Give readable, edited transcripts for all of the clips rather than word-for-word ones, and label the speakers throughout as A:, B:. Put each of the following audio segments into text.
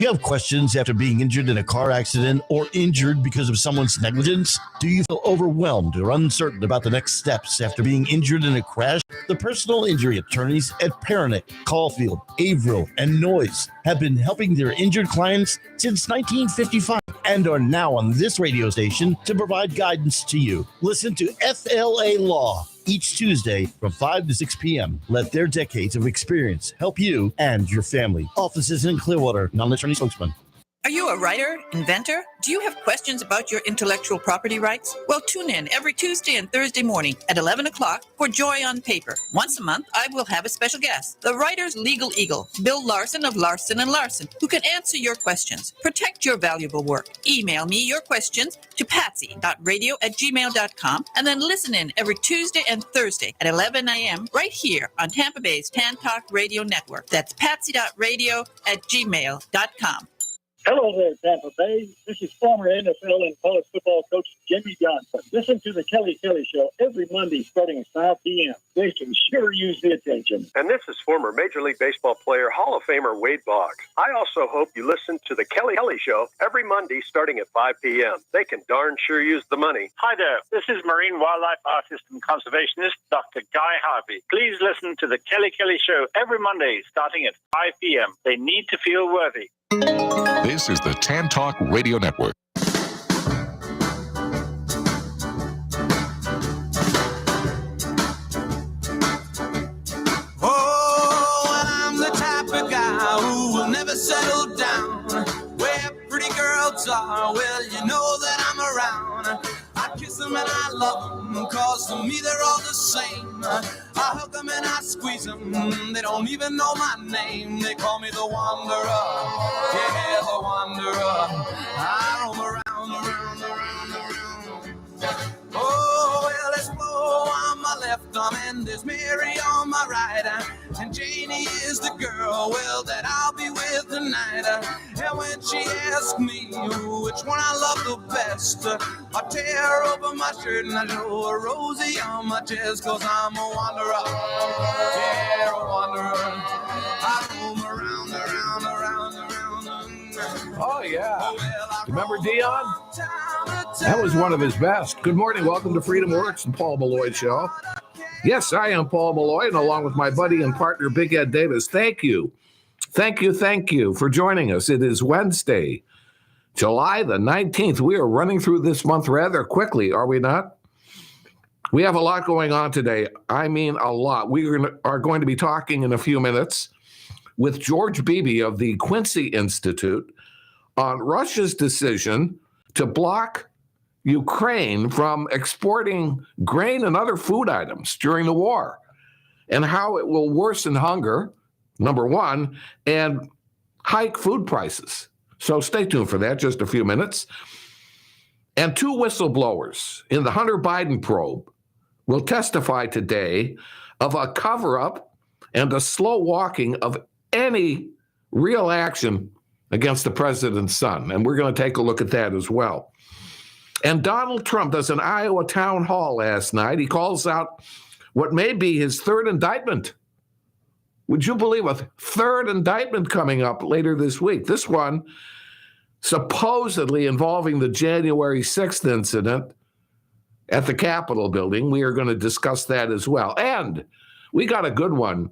A: You have questions after being injured in a car accident or injured because of someone's negligence? Do you feel overwhelmed or uncertain about the next steps after being injured in a crash? The personal injury attorneys at Perronick, Caulfield, Averill, and Noyes have been helping their injured clients since 1955 and are now on this radio station to provide guidance to you. Listen to FLA Law each Tuesday from 5 to 6 p.m. Let their decades of experience help you and your family. Offices in Clearwater, non-attorney spokesman.
B: Are you a writer, inventor? Do you have questions about your intellectual property rights? Well, tune in every Tuesday and Thursday morning at 11 o'clock for Joy on Paper. Once a month, I will have a special guest, the writer's legal eagle, Bill Larson of Larson & Larson, who can answer your questions. Protect your valuable work. Email me your questions to patsy.radio@gmail.com and then listen in every Tuesday and Thursday at 11 a.m. right here on Tampa Bay's Tan Talk Radio Network. That's patsy.radio@gmail.com.
C: Hello there, Tampa Bay. This is former NFL and college football coach Jimmy Johnson. Listen to the Kelly Show every Monday starting at 5 p.m. They can sure use the attention.
D: And this is former Major League Baseball player, Hall of Famer Wade Boggs. I also hope you listen to the Kelly Show every Monday starting at 5 p.m. They can darn sure use the money.
E: Hi there. This is marine wildlife artist and conservationist Dr. Guy Harvey. Please listen to the Kelly Show every Monday starting at 5 p.m. They need to feel worthy.
F: This is the Tan Talk Radio Network.
G: Oh, well, I'm the type of guy who will never settle down. Where pretty girls are, well, you know that I'm around. I kiss them and I love them, cause to me they're all the same. I hug them and I squeeze them, they don't even know my name. They call me the Wanderer, yeah, the Wanderer. I roam around. Oh, well, there's Flo on my left arm and there's Mary on my right. And Janie is the girl, well, that I'll be with tonight. And when she asks me which one I love the best, I tear open my shirt and I show a Rosie on my chest, cause I'm a wanderer, yeah, a wanderer. I roam around.
H: Oh, yeah. Remember Dion? That was one of his best. Good morning. Welcome to Freedom Works and Paul Molloy Show. Yes, I am Paul Molloy, and along with my buddy and partner, Big Ed Davis, thank you for joining us. It is Wednesday, July the 19th. We are running through this month rather quickly, are we not? We have a lot going on today. I mean, a lot. We are going to be talking in a few minutes with George Beebe of the Quincy Institute on Russia's decision to block Ukraine from exporting grain and other food items during the war, and how it will worsen hunger, number one, and hike food prices. So stay tuned for that, just a few minutes. And two whistleblowers in the Hunter Biden probe will testify today of a cover-up and a slow walking of any real action against the president's son. And we're going to take a look at that as well. And Donald Trump does an Iowa town hall last night. He calls out what may be his third indictment. Would you believe a third indictment coming up later this week? This one supposedly involving the January 6th incident at the Capitol building. We are going to discuss that as well. And we got a good one,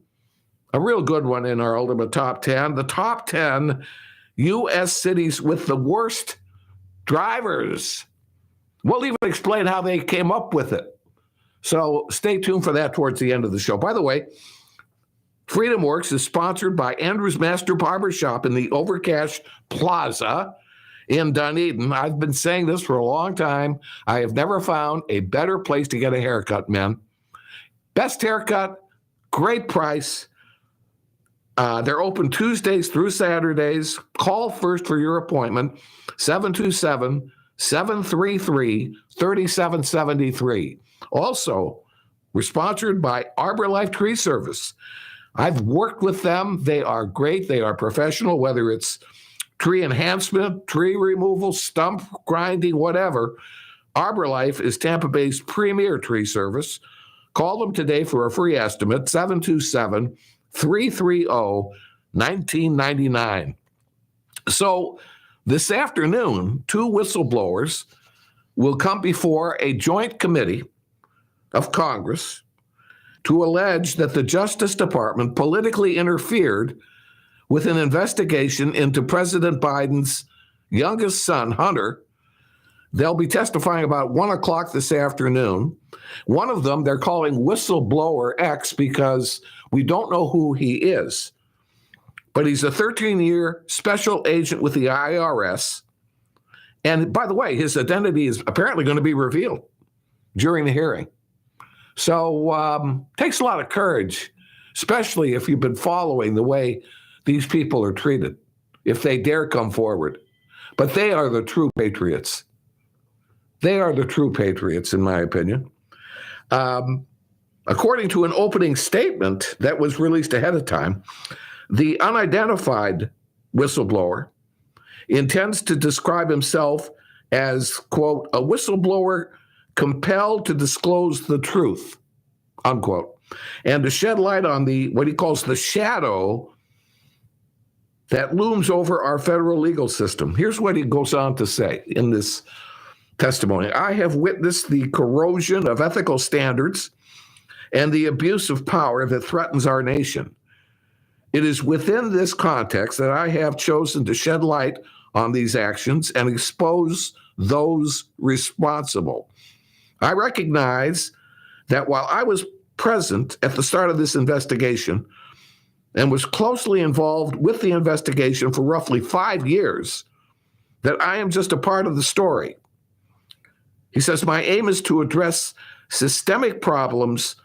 H: a real good one in our ultimate top 10. The top 10 U.S. cities with the worst drivers. We'll even explain how they came up with it. So stay tuned for that towards the end of the show. By the way, Freedom Works is sponsored by Andrew's Master Barbershop in the Overcash Plaza in Dunedin. I've been saying this for a long time. I have never found a better place to get a haircut, man. Best haircut, great price. They're open Tuesdays through Saturdays. Call first for your appointment, 727-733-3773. Also, we're sponsored by Arbor Life Tree Service. I've worked with them. They are great. They are professional, whether it's tree enhancement, tree removal, stump grinding, whatever. Arbor Life is Tampa Bay's premier tree service. Call them today for a free estimate, 727-330-1999. So this afternoon, 2 whistleblowers will come before a joint committee of Congress to allege that the Justice Department politically interfered with an investigation into President Biden's youngest son, Hunter. They'll be testifying about 1 o'clock this afternoon. One of them they're calling Whistleblower X because we don't know who he is. But he's a 13-year special agent with the IRS. And by the way, his identity is apparently going to be revealed during the hearing. So takes a lot of courage, especially if you've been following the way these people are treated, if they dare come forward. But they are the true patriots. They are the true patriots, in my opinion. According to an opening statement that was released ahead of time, the unidentified whistleblower intends to describe himself as, quote, a whistleblower compelled to disclose the truth, unquote, and to shed light on what he calls the shadow that looms over our federal legal system. Here's what he goes on to say in this testimony. I have witnessed the corrosion of ethical standards and the abuse of power that threatens our nation. It is within this context that I have chosen to shed light on these actions and expose those responsible. I recognize that while I was present at the start of this investigation and was closely involved with the investigation for roughly 5 years, that I am just a part of the story. He says, my aim is to address systemic problems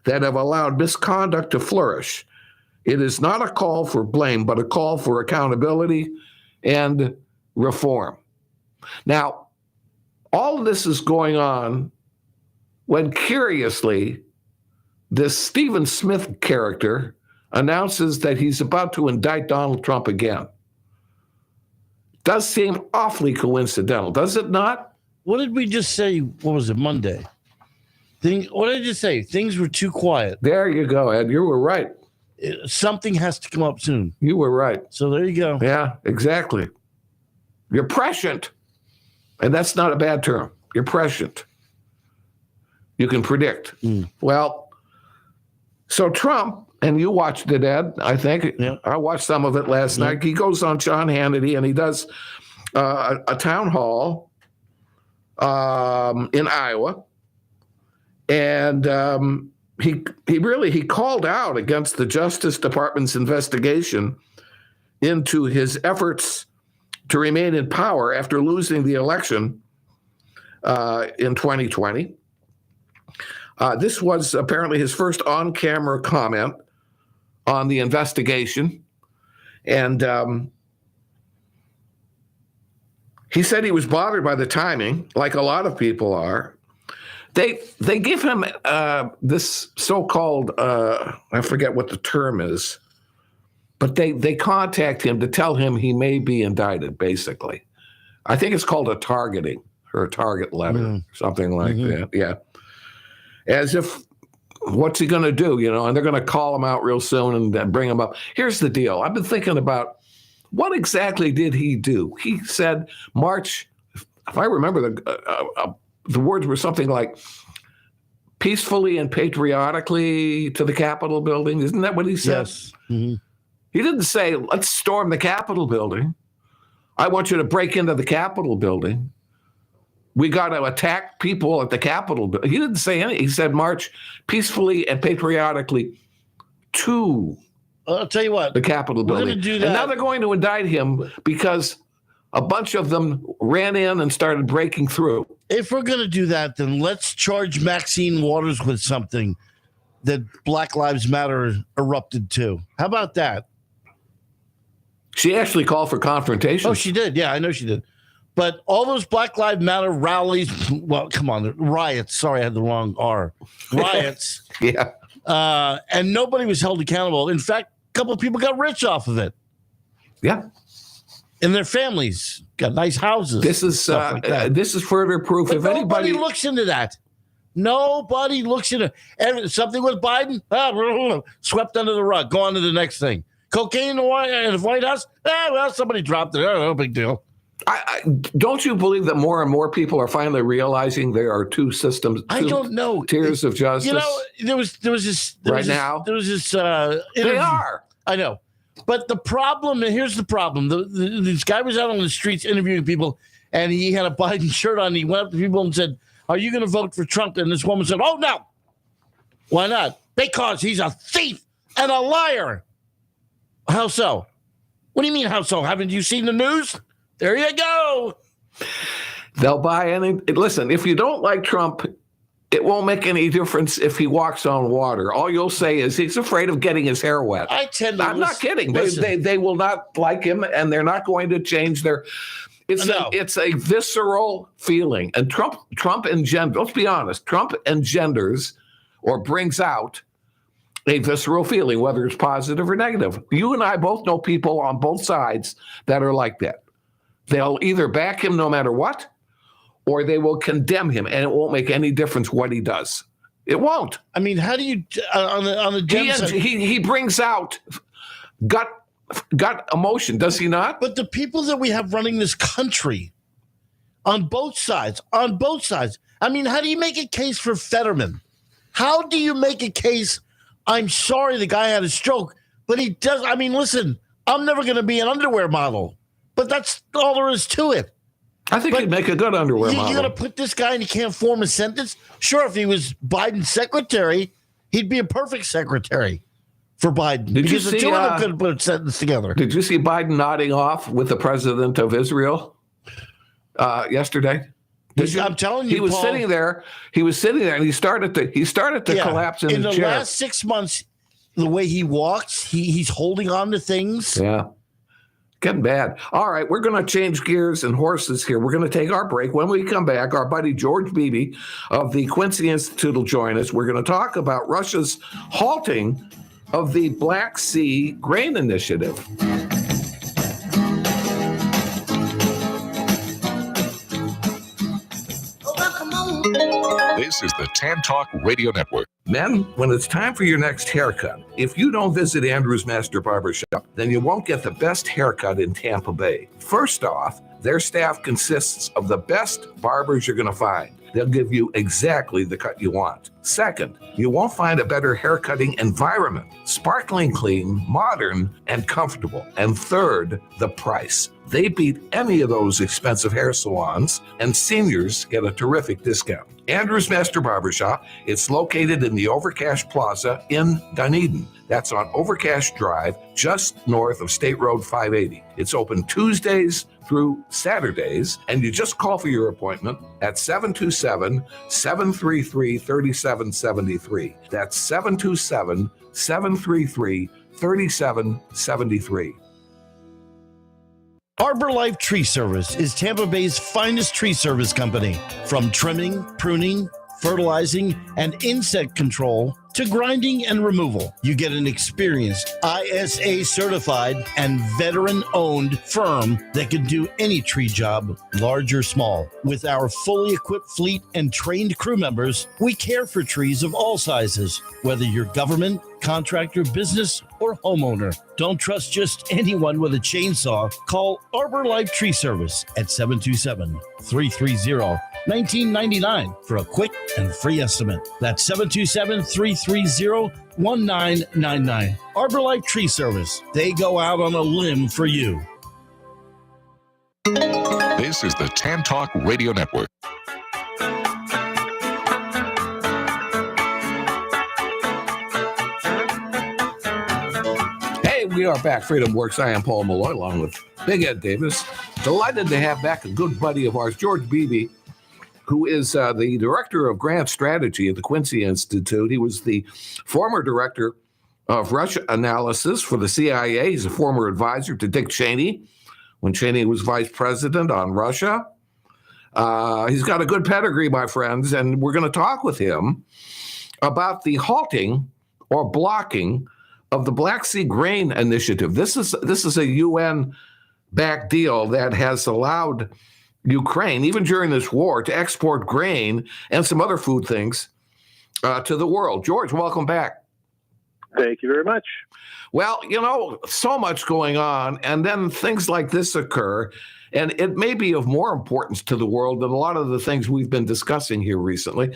H: that have allowed misconduct to flourish. It is not a call for blame, but a call for accountability and reform. Now, all of this is going on when, curiously, this Stephen Smith character announces that he's about to indict Donald Trump again. Does seem awfully coincidental, does it not?
A: What did we just say? What was it, Monday? What did I just say? Things were too quiet.
H: There you go, Ed. You were right.
A: Something has to come up soon.
H: You were right.
A: So there you go.
H: Yeah, exactly. You're prescient. And that's not a bad term. You're prescient. You can predict. Well, so Trump, and you watched it, Ed, I think.
A: Yeah.
H: I watched some of it last night. He goes on Sean Hannity and he does a town hall in Iowa. And he called out against the Justice Department's investigation into his efforts to remain in power after losing the election in 2020. This was apparently his first on-camera comment on the investigation. And he said he was bothered by the timing, like a lot of people are. They give him this so-called, I forget what the term is, but they contact him to tell him he may be indicted, basically. I think it's called a targeting or a target letter, something like that. Yeah. As if, what's he going to do, and they're going to call him out real soon and bring him up. Here's the deal. I've been thinking about what exactly did he do? He said March, if I remember the words were something like peacefully and patriotically to the Capitol building. Isn't that what he said?
A: Yes. Mm-hmm.
H: He didn't say, let's storm the Capitol building. I want you to break into the Capitol building. We got to attack people at the Capitol building. He didn't say anything. He said march peacefully and patriotically to
A: I'll tell you what,
H: the Capitol building.
A: Gonna do that.
H: And now they're going to indict him because a bunch of them ran in and started breaking through.
A: If we're going to do that, then let's charge Maxine Waters with something that Black Lives Matter erupted to. How about that?
H: She actually called for confrontation.
A: Oh, she did. Yeah, I know she did. But all those Black Lives Matter rallies, well, come on, riots. Sorry, I had the wrong R. Riots.
H: Yeah.
A: And nobody was held accountable. In fact, a couple of people got rich off of it.
H: Yeah.
A: And their families got nice houses.
H: This is this is further proof.
A: But
H: if
A: nobody
H: anybody
A: looks into that. Nobody looks into it. Something with Biden, swept under the rug. Go on to the next thing. Cocaine in the White House? Well, somebody dropped it. No big deal.
H: Don't you believe that more and more people are finally realizing there are two systems?
A: I don't know.
H: Tiers of justice.
A: You know, there was this
H: now.
A: There was this.
H: They are.
A: I know, but the problem. And here's the problem. This guy was out on the streets interviewing people, and he had a Biden shirt on. He went up to people and said, "Are you going to vote for Trump?" And this woman said, "Oh no, why not? Because he's a thief and a liar." How so? What do you mean, how so? Haven't you seen the news? There you go.
H: They'll buy any. Listen, if you don't like Trump, it won't make any difference if he walks on water. All you'll say is he's afraid of getting his hair wet. I'm not kidding. They will not like him, and they're not going to change their. It's a visceral feeling, and Trump engenders. Let's be honest. Trump engenders or brings out a visceral feeling, whether it's positive or negative. You and I both know people on both sides that are like that. They'll either back him no matter what, or they will condemn him, and it won't make any difference what he does. It won't.
A: I mean, how do you on the
H: he brings out gut emotion, does he not?
A: But the people that we have running this country, on both sides. I mean, how do you make a case for Fetterman? How do you make a case? I'm sorry the guy had a stroke, but he does. I mean, listen, I'm never going to be an underwear model, but that's all there is to it.
H: I think he'd make a good underwear model.
A: You're going to put this guy and he can't form a sentence? Sure, if he was Biden's secretary, he'd be a perfect secretary for Biden. Because the two of them couldn't put a sentence together.
H: Did you see Biden nodding off with the president of Israel yesterday?
A: I'm telling you,
H: he was
A: Paul,
H: sitting there. He was sitting there, and he started to collapse in his chair.
A: In the last 6 months, the way he walks, he's holding on to things.
H: Yeah, getting bad. All right, we're going to change gears and horses here. We're going to take our break. When we come back, our buddy George Beebe of the Quincy Institute will join us. We're going to talk about Russia's halting of the Black Sea Grain Initiative.
F: This is the Tan Talk Radio Network.
H: Men, when it's time for your next haircut, if you don't visit Andrew's Master Barbershop, then you won't get the best haircut in Tampa Bay. First off, their staff consists of the best barbers you're going to find. They'll give you exactly the cut you want. Second, you won't find a better haircutting environment. Sparkling clean, modern, and comfortable. And third, the price. They beat any of those expensive hair salons, and seniors get a terrific discount. Andrew's Master Barbershop, it's located in the Overcash Plaza in Dunedin. That's on Overcash Drive, just north of State Road 580. It's open Tuesdays through Saturdays, and you just call for your appointment at 727-733-3773. That's 727-733-3773.
A: Arbor Life Tree Service is Tampa Bay's finest tree service company. From trimming, pruning, fertilizing, and insect control to grinding and removal, you get an experienced, ISA certified, and veteran-owned firm that can do any tree job, large or small. With our fully equipped fleet and trained crew members, we care for trees of all sizes, whether you're government, contractor, business, or homeowner. Don't trust just anyone with a chainsaw. Call Arbor Life Tree Service at 727-330-1999 for a quick and free estimate. That's 727-330-1999. Arbor Life Tree Service. They go out on a limb for you.
F: This is the Tan Talk Radio Network.
H: We are back. Freedom Works. I am Paul Molloy, along with Big Ed Davis. Delighted to have back a good buddy of ours, George Beebe, who is the director of grant strategy at the Quincy Institute. He was the former director of Russia analysis for the CIA. He's a former advisor to Dick Cheney when Cheney was vice president on Russia. He's got a good pedigree, my friends, and we're going to talk with him about the halting or blocking of the Black Sea Grain Initiative. This is a UN-backed deal that has allowed Ukraine, even during this war, to export grain and some other food things to the world. George, welcome back.
I: Thank you very much.
H: Well, so much going on, and then things like this occur, and it may be of more importance to the world than a lot of the things we've been discussing here recently,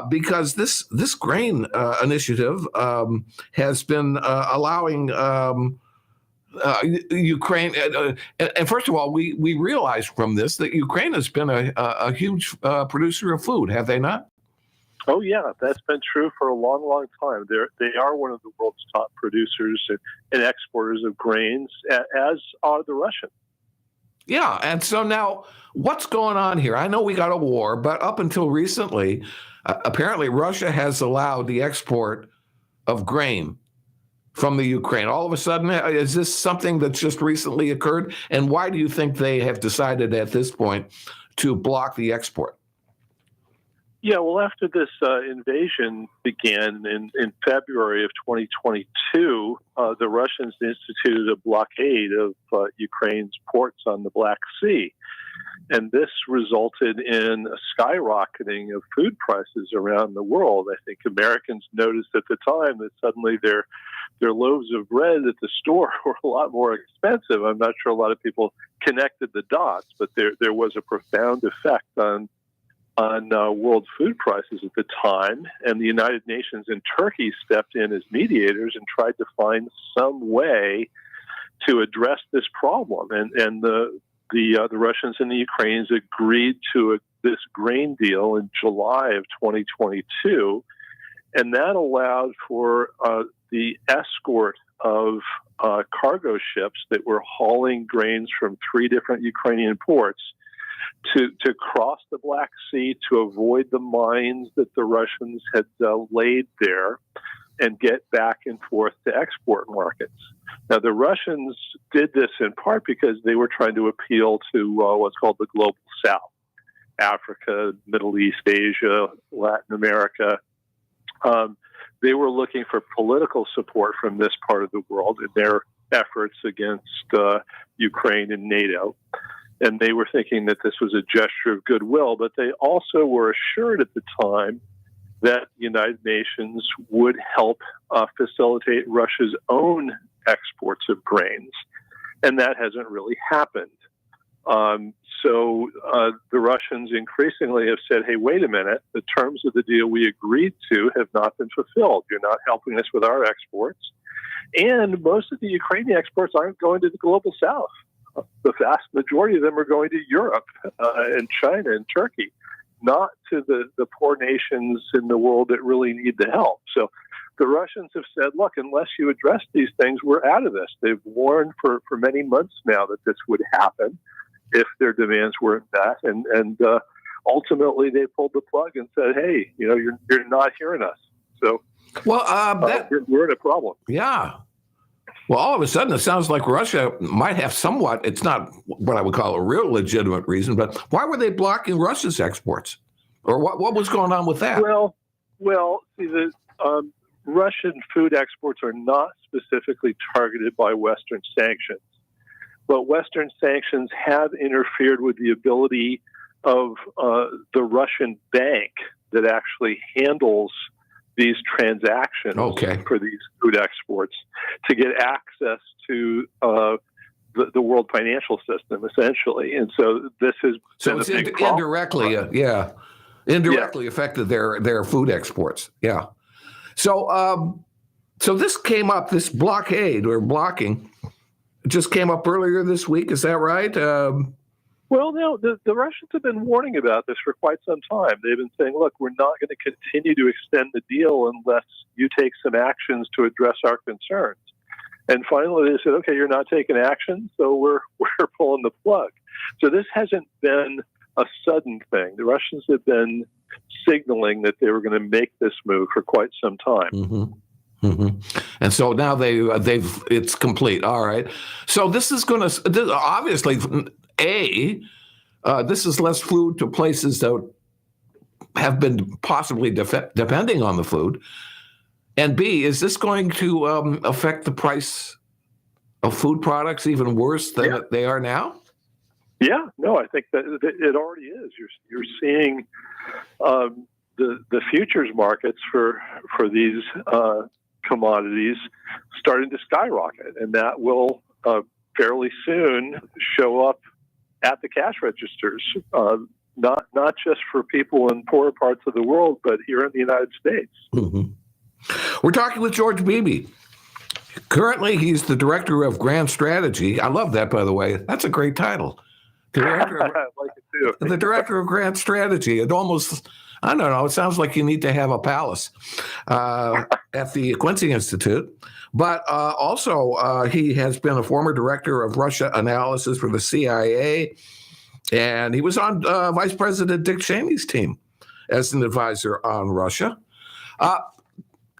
H: because this grain initiative has been allowing Ukraine. And first of all, we realize from this that Ukraine has been a huge producer of food, have they not?
I: Oh, yeah, that's been true for a long, long time. They are one of the world's top producers and exporters of grains, as are the Russians.
H: Yeah, and so now what's going on here? I know we got a war, but up until recently, apparently Russia has allowed the export of grain from the Ukraine. All of a sudden, is this something that's just recently occurred? And why do you think they have decided at this point to block the export?
I: Yeah, well, after this invasion began in February of 2022, the Russians instituted a blockade of Ukraine's ports on the Black Sea. And this resulted in a skyrocketing of food prices around the world. I think Americans noticed at the time that suddenly their loaves of bread at the store were a lot more expensive. I'm not sure a lot of people connected the dots, but there was a profound effect on world food prices at the time, and the United Nations and Turkey stepped in as mediators and tried to find some way to address this problem. And the Russians and the Ukrainians agreed to this grain deal in July of 2022, and that allowed for the escort of cargo ships that were hauling grains from 3 different Ukrainian ports to cross the Black Sea to avoid the mines that the Russians had laid there and get back and forth to export markets. Now, the Russians did this in part because they were trying to appeal to what's called the Global South, Africa, Middle East, Asia, Latin America. They were looking for political support from this part of the world in their efforts against Ukraine and NATO. And they were thinking that this was a gesture of goodwill, but they also were assured at the time that the United Nations would help facilitate Russia's own exports of grains. And that hasn't really happened. So the Russians increasingly have said, hey, wait a minute, the terms of the deal we agreed to have not been fulfilled. You're not helping us with our exports. And most of the Ukrainian exports aren't going to the Global South. The vast majority of them are going to Europe and China and Turkey, not to the poor nations in the world that really need the help. So the Russians have said, look, unless you address these things, we're out of this. They've warned for many months now that this would happen if their demands weren't met. And ultimately they pulled the plug and said, hey, you're not hearing us. So we're in a problem.
H: Yeah. Well, all of a sudden, it sounds like Russia might have somewhat, it's not what I would call a real legitimate reason, but why were they blocking Russia's exports? Or what was going on with that?
I: Well, see, the Russian food exports are not specifically targeted by Western sanctions, but Western sanctions have interfered with the ability of the Russian bank that actually handles these transactions for these food exports to get access to the world financial system, essentially. And so this has been a big problem.
H: indirectly affected their food exports. Yeah. So this came up, this blockade or blocking just came up earlier this week. Is that right?
I: Well, no, the Russians have been warning about this for quite some time. They've been saying, look, we're not going to continue to extend the deal unless you take some actions to address our concerns. And finally, they said, okay, you're not taking action, so we're pulling the plug. So this hasn't been a sudden thing. The Russians have been signaling that they were going to make this move for quite some time.
H: Mm-hmm. Mm-hmm. And so now it's complete. All right. So this is going to obviously. This is less food to places that have been possibly depending on the food. And B, is this going to affect the price of food products even worse than they are now?
I: Yeah, no, I think that it already is. You're seeing the futures markets for these commodities starting to skyrocket, and that will fairly soon show up at the cash registers, not just for people in poorer parts of the world, but here in the United States.
H: Mm-hmm. We're talking with George Beebe. Currently, he's the director of Grand Strategy. I love that, by the way. That's a great title.
I: I like it too.
H: The director of Grand Strategy. It almost, I don't know, it sounds like you need to have a palace at the Quincy Institute. But also, he has been a former director of Russia analysis for the CIA, and he was on Vice President Dick Cheney's team as an advisor on Russia.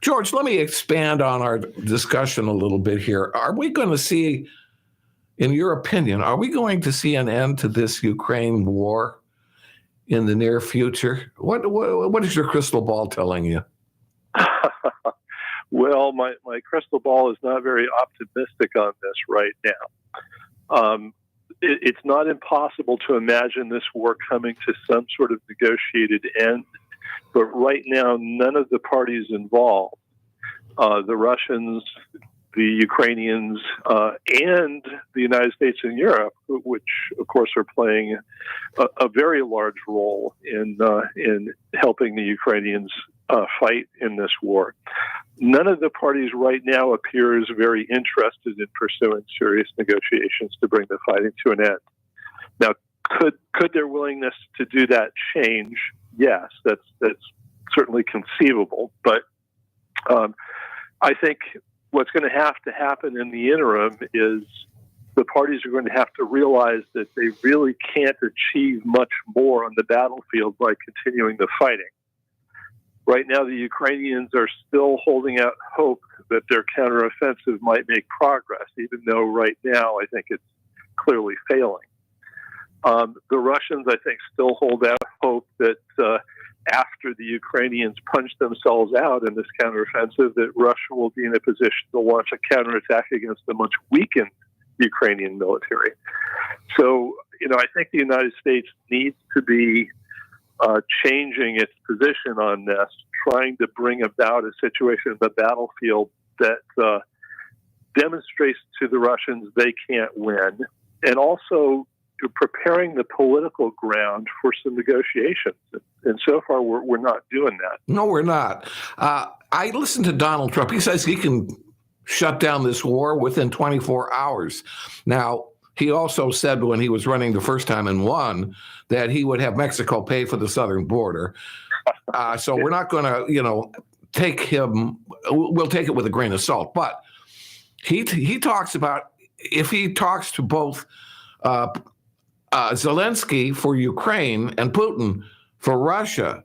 H: George, let me expand on our discussion a little bit here. Are we going to see, in your opinion, are we going to see an end to this Ukraine war in the near future? What is your crystal ball telling you?
I: Well, my crystal ball is not very optimistic on this right now. It's not impossible to imagine this war coming to some sort of negotiated end, but right now, none of the parties involved, the Russians, the Ukrainians, and the United States and Europe, which of course are playing a very large role in helping the Ukrainians fight in this war. None of the parties right now appears very interested in pursuing serious negotiations to bring the fighting to an end. Now, could their willingness to do that change? Yes, that's certainly conceivable. But I think what's going to have to happen in the interim is the parties are going to have to realize that they really can't achieve much more on the battlefield by continuing the fighting. Right now, the Ukrainians are still holding out hope that their counteroffensive might make progress, even though right now I think it's clearly failing. The Russians, I think, still hold out hope that after the Ukrainians punch themselves out in this counteroffensive, that Russia will be in a position to launch a counterattack against a much weakened Ukrainian military. So, I think the United States needs to be changing its position on this, trying to bring about a situation in the battlefield that demonstrates to the Russians they can't win, and also preparing the political ground for some negotiations. And so far, we're not doing that.
H: No, we're not. I listened to Donald Trump. He says he can shut down this war within 24 hours. Now, he also said when he was running the first time and won that he would have Mexico pay for the southern border. So we're not going to, take him. We'll take it with a grain of salt. But he talks about if he talks to both Zelensky for Ukraine and Putin for Russia,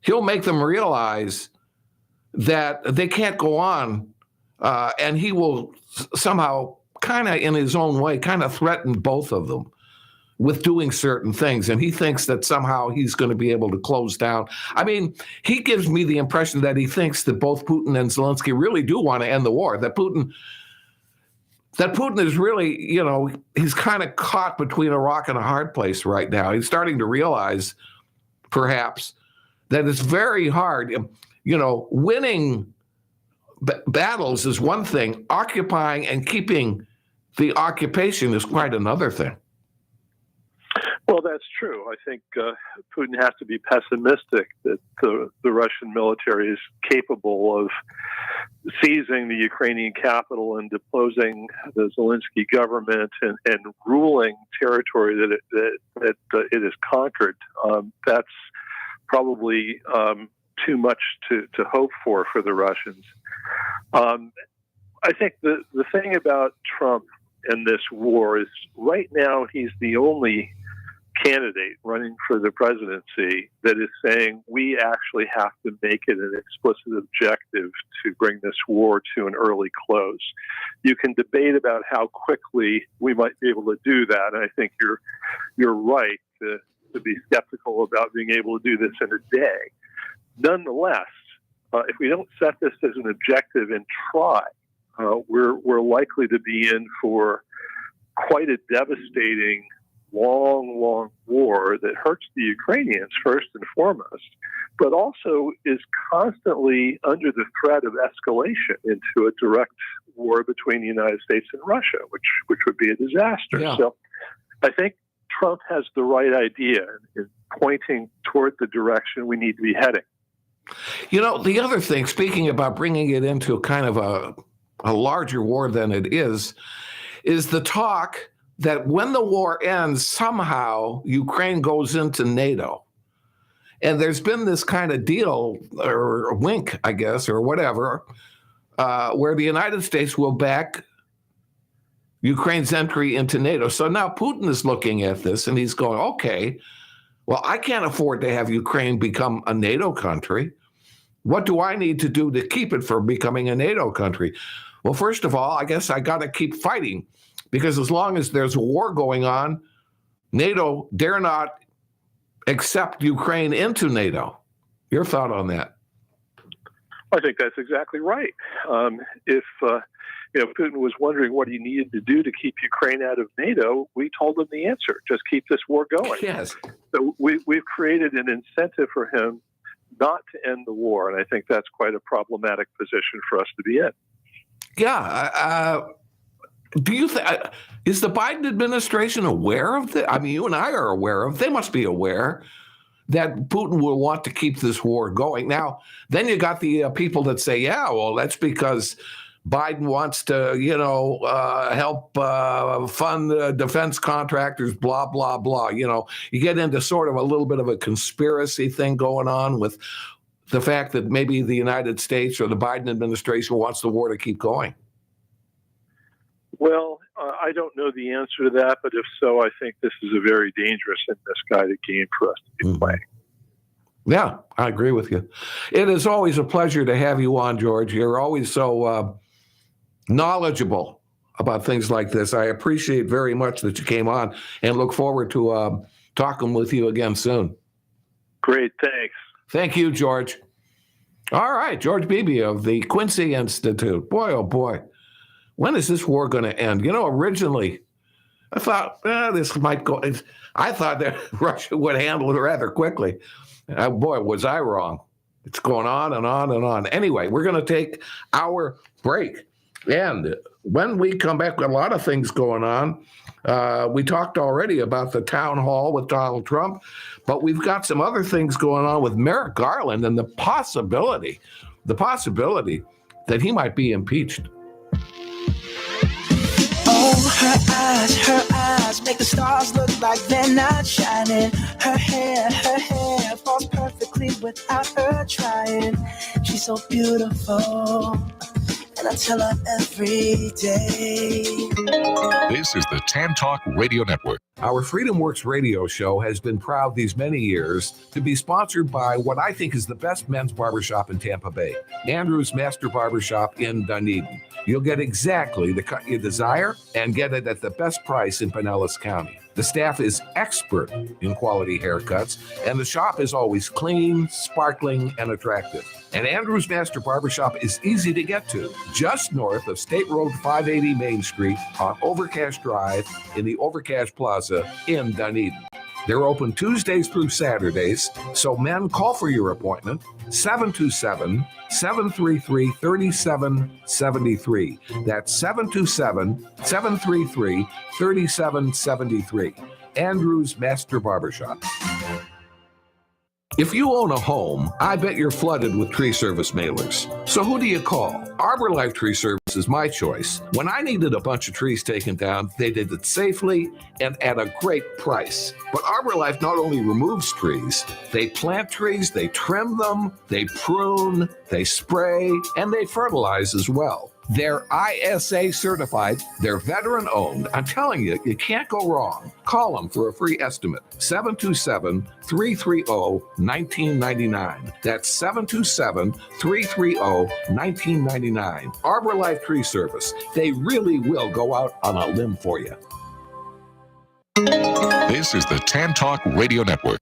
H: he'll make them realize that they can't go on, and he will somehow kind of in his own way, kind of threatened both of them with doing certain things. And he thinks that somehow he's going to be able to close down. I mean, he gives me the impression that he thinks that both Putin and Zelensky really do want to end the war, that Putin is really, he's kind of caught between a rock and a hard place right now. He's starting to realize perhaps that it's very hard, winning battles is one thing, occupying and keeping the occupation is quite another thing.
I: Well, that's true. I think Putin has to be pessimistic that the Russian military is capable of seizing the Ukrainian capital and deposing the Zelensky government and ruling territory that it has conquered. That's probably too much to hope for the Russians. I think the thing about Trump and this war is right now he's the only candidate running for the presidency that is saying we actually have to make it an explicit objective to bring this war to an early close. You can debate about how quickly we might be able to do that, and I think you're right to be skeptical about being able to do this in a day. Nonetheless, if we don't set this as an objective and try, we're likely to be in for quite a devastating long, long war that hurts the Ukrainians first and foremost, but also is constantly under the threat of escalation into a direct war between the United States and Russia, which would be a disaster.
H: Yeah.
I: So I think Trump has the right idea in pointing toward the direction we need to be heading.
H: You know, the other thing, speaking about bringing it into kind of a larger war than it is the talk that when the war ends, somehow Ukraine goes into NATO. And there's been this kind of deal, or a wink, I guess, or whatever, where the United States will back Ukraine's entry into NATO. So now Putin is looking at this and he's going, okay, well, I can't afford to have Ukraine become a NATO country. What do I need to do to keep it from becoming a NATO country? Well, first of all, I guess I got to keep fighting, because as long as there's a war going on, NATO dare not accept Ukraine into NATO. Your thought on that?
I: I think that's exactly right. If Putin was wondering what he needed to do to keep Ukraine out of NATO, we told him the answer: just keep this war going.
H: Yes.
I: So we've created an incentive for him not to end the war, and I think that's quite a problematic position for us to be in.
H: Yeah. Do you think, is the Biden administration aware of this? I mean, you and I are aware of, they must be aware that Putin will want to keep this war going. Now, then you got the people that say, yeah, well, that's because Biden wants to, help fund defense contractors, blah, blah, blah. You get into sort of a little bit of a conspiracy thing going on with the fact that maybe the United States or the Biden administration wants the war to keep going.
I: Well, I don't know the answer to that, but if so, I think this is a very dangerous and misguided game for us to be playing.
H: Yeah, I agree with you. It is always a pleasure to have you on, George. You're always so knowledgeable about things like this. I appreciate very much that you came on and look forward to talking with you again soon.
I: Great, thanks.
H: Thank you, George. All right, George Beebe of the Quincy Institute. Boy, oh boy. When is this war going to end? Originally, I thought this might go. I thought that Russia would handle it rather quickly. Boy, was I wrong. It's going on and on and on. Anyway, we're going to take our break. And when we come back, a lot of things going on. We talked already about the town hall with Donald Trump, but we've got some other things going on with Merrick Garland and the possibility that he might be impeached.
J: Oh, her eyes make the stars look like they're not shining. Her hair falls perfectly without her trying. She's so beautiful, and I tell her every day.
F: This is the Tan Talk Radio Network.
H: Our Freedom Works radio show has been proud these many years to be sponsored by what I think is the best men's barbershop in Tampa Bay, Andrew's Master Barbershop in Dunedin. You'll get exactly the cut you desire and get it at the best price in Pinellas County. The staff is expert in quality haircuts, and the shop is always clean, sparkling, and attractive. And Andrew's Master Barbershop is easy to get to, just north of State Road 580 Main Street on Overcash Drive in the Overcash Plaza in Dunedin. They're open Tuesdays through Saturdays, so men, call for your appointment, 727-733-3773. That's 727-733-3773. Andrew's Master Barbershop. If you own a home, I bet you're flooded with tree service mailers. So who do you call? Arbor Life Tree Service is my choice. When I needed a bunch of trees taken down, they did it safely and at a great price. But Arbor Life not only removes trees, they plant trees, they trim them, they prune, they spray, and they fertilize as well. They're ISA certified, they're veteran owned. I'm telling you, you can't go wrong. Call them for a free estimate. 727-330-1999. That's 727-330-1999. Arbor Life Tree Service. They really will go out on a limb for you.
F: This is the Tan Talk Radio Network.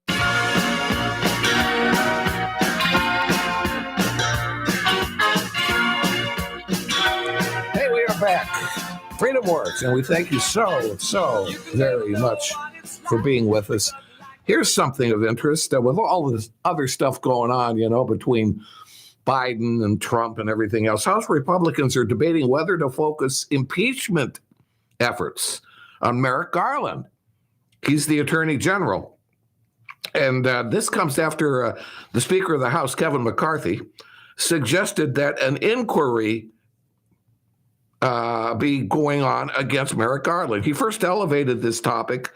H: Back. Freedom Works, and we thank you so very much for being with us. Here's something of interest. With all this other stuff going on, between Biden and Trump and everything else, House Republicans are debating whether to focus impeachment efforts on Merrick Garland. He's the Attorney General. And this comes after the Speaker of the House, Kevin McCarthy, suggested that an inquiry be going on against Merrick Garland. He first elevated this topic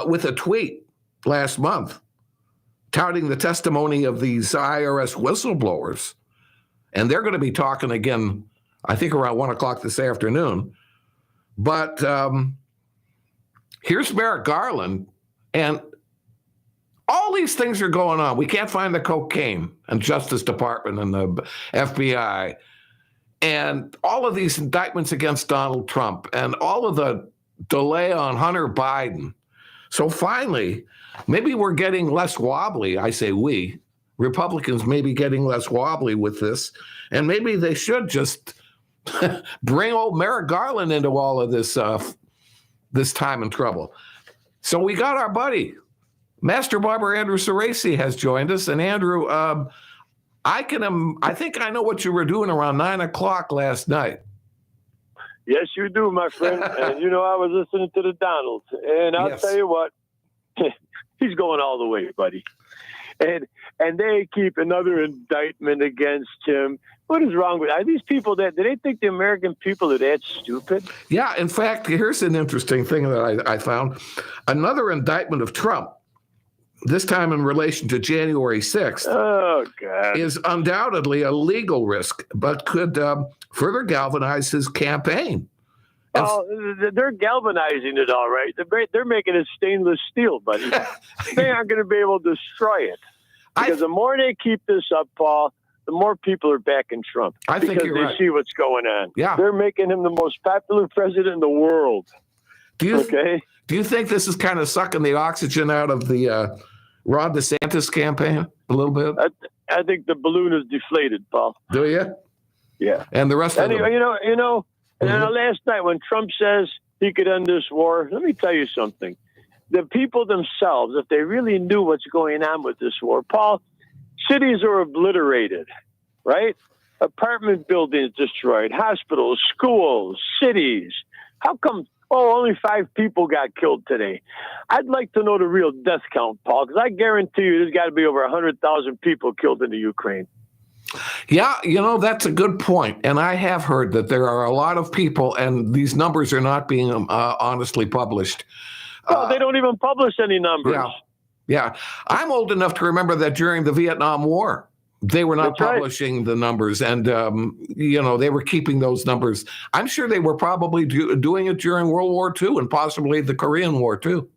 H: with a tweet last month, touting the testimony of these IRS whistleblowers. And they're going to be talking again, I think, around 1 o'clock this afternoon. But here's Merrick Garland, and all these things are going on. We can't find the cocaine and Justice Department and the FBI and all of these indictments against Donald Trump and all of the delay on Hunter Biden. So finally, maybe we're getting less wobbly. I say we, Republicans may be getting less wobbly with this, and maybe they should just bring old Merrick Garland into all of this this time and trouble. So we got our buddy, Master Barber Andrew Cerasi has joined us. And Andrew, I think I know what you were doing around 9 o'clock last night.
K: Yes, you do, my friend. And I was listening to the Donald, and I'll tell you what, he's going all the way, buddy. And they keep another indictment against him. What is wrong with these people? Do they think the American people are that stupid? Yeah,
H: in fact, here's an interesting thing that I found. Another indictment of Trump, this time in relation to January 6th, is undoubtedly a legal risk, but could further galvanize his campaign.
K: They're galvanizing it all right. They're making it stainless steel, buddy. They aren't going to be able to destroy it. Because the more they keep this up, Paul, the more people are backing Trump.
H: I think you're right.
K: Because they see what's going on.
H: Yeah.
K: They're making him the most popular president in the world.
H: Do you think this is kind of sucking the oxygen out of the Ron DeSantis campaign a little bit?
K: I think the balloon is deflated, Paul.
H: Do you?
K: Yeah.
H: And the rest of them?
K: And then last night when Trump says he could end this war, let me tell you something. The people themselves, if they really knew what's going on with this war, Paul, cities are obliterated, right? Apartment buildings destroyed, hospitals, schools, cities. How come, only 5 people got killed today? I'd like to know the real death count, Paul, because I guarantee you there's got to be over 100,000 people killed in the Ukraine.
H: Yeah, that's a good point. And I have heard that there are a lot of people, and these numbers are not being honestly published.
K: Well, they don't even publish any numbers.
H: Yeah. I'm old enough to remember that during the Vietnam War, they were not publishing the numbers, and, they were keeping those numbers. I'm sure they were probably doing it during World War II and possibly the Korean War, too.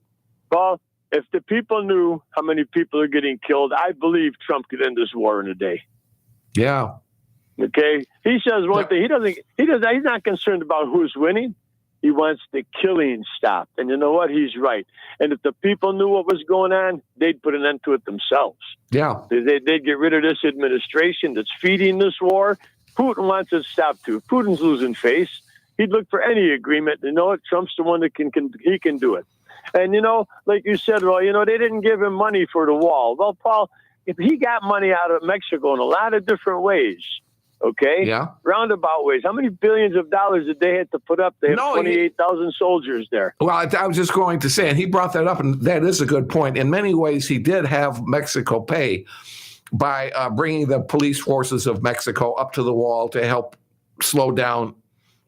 K: Well, if the people knew how many people are getting killed, I believe Trump could end this war in a day.
H: Yeah.
K: Okay. He says one thing. He's not concerned about who's winning. He wants the killing stopped. And you know what? He's right. And if the people knew what was going on, they'd put an end to it themselves.
H: Yeah.
K: They'd get rid of this administration that's feeding this war. Putin wants it stopped too. Putin's losing face. He'd look for any agreement. You know what? Trump's the one that can do it. And, like you said, they didn't give him money for the wall. Well, Paul, if he got money out of Mexico in a lot of different ways, okay?
H: Yeah.
K: Roundabout ways. How many billions of dollars did they have to put up? They have 28,000 soldiers there.
H: Well, I was just going to say, and he brought that up, and that is a good point. In many ways, he did have Mexico pay by bringing the police forces of Mexico up to the wall to help slow down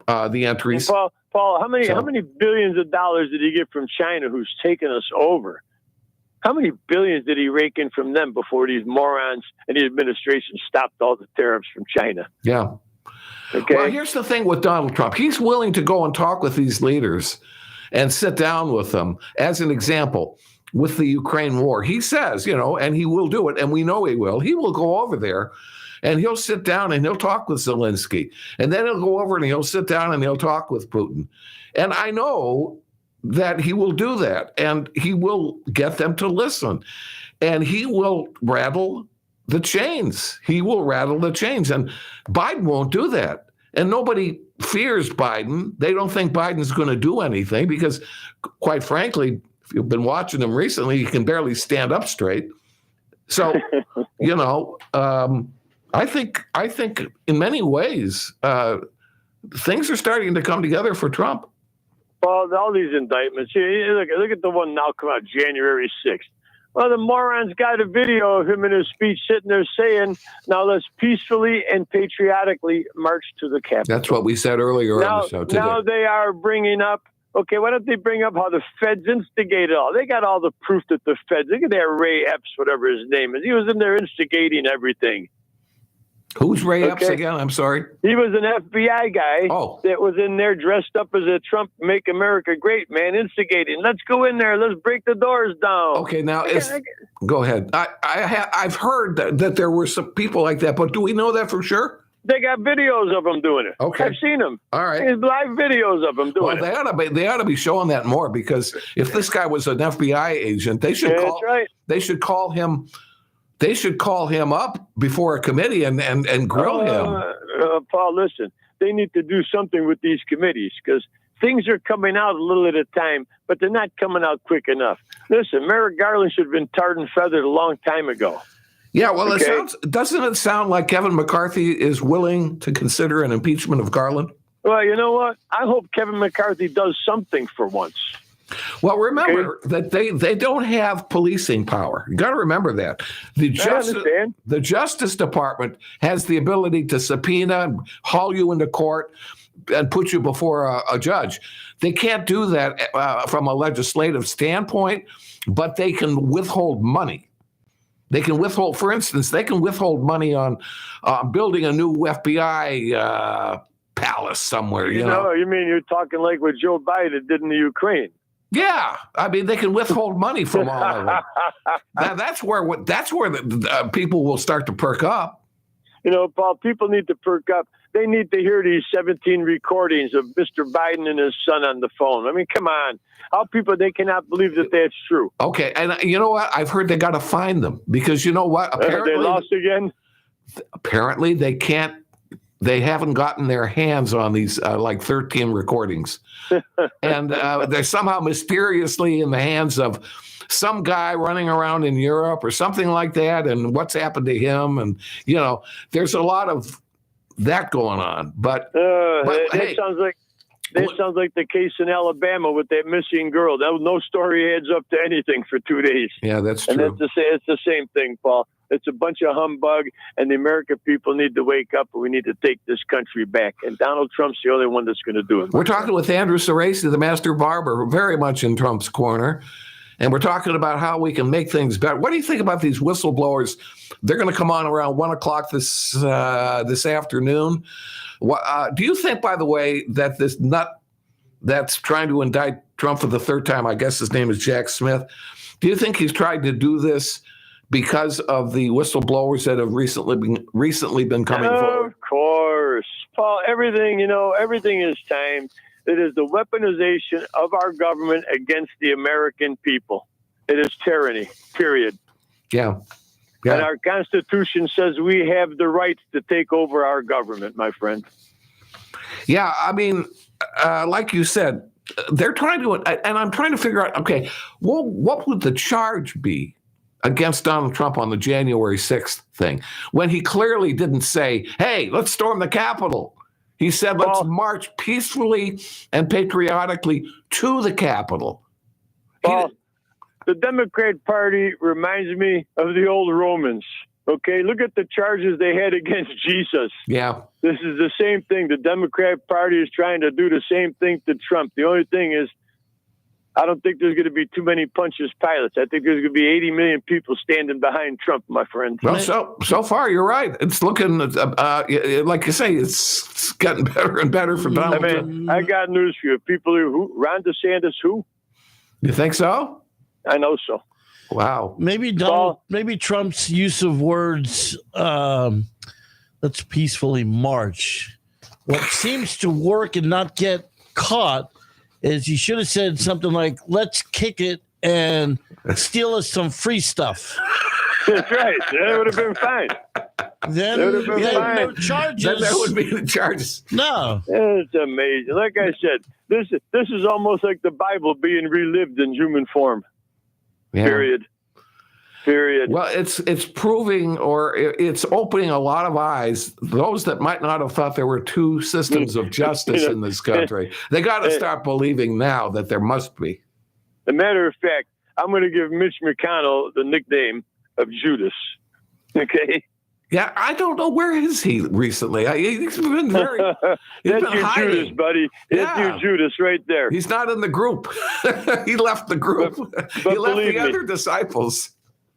H: the entries.
K: And Paul, how many billions of dollars did he get from China, who's taken us over? How many billions did he rake in from them before these morons and the administration stopped all the tariffs from China?
H: Yeah.
K: Okay.
H: Well, here's the thing with Donald Trump. He's willing to go and talk with these leaders and sit down with them. As an example, with the Ukraine war, he says, and he will do it, and we know he will. He will go over there and he'll sit down and he'll talk with Zelensky. And then he'll go over and he'll sit down and he'll talk with Putin. And I know that he will do that, and he will get them to listen, and he will rattle the chains. He will rattle the chains, and Biden won't do that. And nobody fears Biden. They don't think Biden's going to do anything because, quite frankly, you've been watching him recently, he can barely stand up straight. So, I think in many ways things are starting to come together for Trump.
K: Well, all these indictments. Look at the one now come out January 6th. Well, the moron's got a video of him in his speech sitting there saying, now let's peacefully and patriotically march to the Capitol.
H: That's what we said earlier on the show today.
K: Now they are bringing up, okay, why don't they bring up how the feds instigated all? They got all the proof that the feds, look at that Ray Epps, whatever his name is. He was in there instigating everything.
H: Who's Ray Epps again? I'm sorry.
K: He was an FBI guy that was in there dressed up as a Trump Make America Great man, instigating. Let's go in there. Let's break the doors down.
H: Okay, now go ahead. I've heard that there were some people like that, but do we know that for sure?
K: They got videos of them doing it.
H: Okay,
K: I've seen them.
H: All right,
K: there's live videos of them doing
H: it. They ought to be showing that more, because if this guy was an FBI agent, they should call.
K: That's right.
H: They should call him. They should call him up before a committee and grill him.
K: Paul, listen, they need to do something with these committees, because things are coming out a little at a time, but they're not coming out quick enough. Listen, Merrick Garland should have been tarred and feathered a long time ago.
H: Yeah, well, doesn't it sound like Kevin McCarthy is willing to consider an impeachment of Garland?
K: Well, you know what? I hope Kevin McCarthy does something for once.
H: Well, remember that they don't have policing power. You got to remember that. The Justice Department has the ability to subpoena, haul you into court, and put you before a judge. They can't do that from a legislative standpoint, but they can withhold money. They can withhold, for instance, they can withhold money on building a new FBI palace somewhere. You know,
K: you mean you're talking like what Joe Biden did in the Ukraine?
H: Yeah, I mean, they can withhold money from all of them. That's where the people will start to perk up.
K: Paul, people need to perk up. They need to hear these 17 recordings of Mr. Biden and his son on the phone. I mean, come on. How people, they cannot believe that that's true.
H: Okay, and you know what? I've heard they got to find them, because you know what? Apparently,
K: they lost again?
H: Apparently, they can't. They haven't gotten their hands on these 13 recordings. And they're somehow mysteriously in the hands of some guy running around in Europe or something like that. And what's happened to him? And, there's a lot of that going on. But hey,
K: sounds like the case in Alabama with that missing girl. No story adds up to anything for 2 days.
H: Yeah, that's true.
K: And it's the same thing, Paul. It's a bunch of humbug, and the American people need to wake up, and we need to take this country back. And Donald Trump's the only one that's going to do it.
H: We're talking with Andrew Cerasi, the master barber, very much in Trump's corner. And we're talking about how we can make things better. What do you think about these whistleblowers? They're going to come on around 1 o'clock this afternoon. Do you think, by the way, that this nut that's trying to indict Trump for the third time, I guess his name is Jack Smith, do you think he's tried to do this because of the whistleblowers that have recently been coming forward?
K: Of course. Paul, everything is time. It is the weaponization of our government against the American people. It is tyranny, period.
H: Yeah.
K: And our Constitution says we have the right to take over our government, my friend.
H: Yeah, I mean, like you said, they're trying to, and I'm trying to figure out, okay, well, what would the charge be against Donald Trump on the January 6th thing, when he clearly didn't say, hey, let's storm the Capitol. He said, let's march peacefully and patriotically to the Capitol.
K: The Democrat Party reminds me of the old Romans. Okay, look at the charges they had against Jesus.
H: Yeah.
K: This is the same thing. The Democrat Party is trying to do the same thing to Trump. The only thing is, I don't think there's going to be too many Pontius Pilates. I think there's going to be 80 million people standing behind Trump, my friend.
H: Well, so far, you're right. It's looking, like you say, it's getting better and better for Donald Trump.
K: I got news for you. People who? Ron DeSantis who?
H: You think so?
K: I know so.
H: Wow.
A: Maybe Trump's use of words, let's peacefully march. What seems to work and not get caught is he should have said something like, let's kick it and steal us some free stuff.
K: That's right. That would have been fine.
A: Then no charges.
H: Then there would be the charges.
A: No.
K: It's amazing. Like I said, this is almost like the Bible being relived in human form.
H: Yeah.
K: Period.
H: Well, it's proving, or it's opening a lot of eyes. Those that might not have thought there were two systems of justice in this country, they got to start believing now that there must be.
K: As a matter of fact, I'm going to give Mitch McConnell the nickname of Judas. Okay.
H: Yeah, I don't know, where is he recently. He's been very.
K: That's your hiding. Judas, buddy. That's your Judas right there.
H: He's not in the group. He left the group.
K: But
H: he left the other disciples.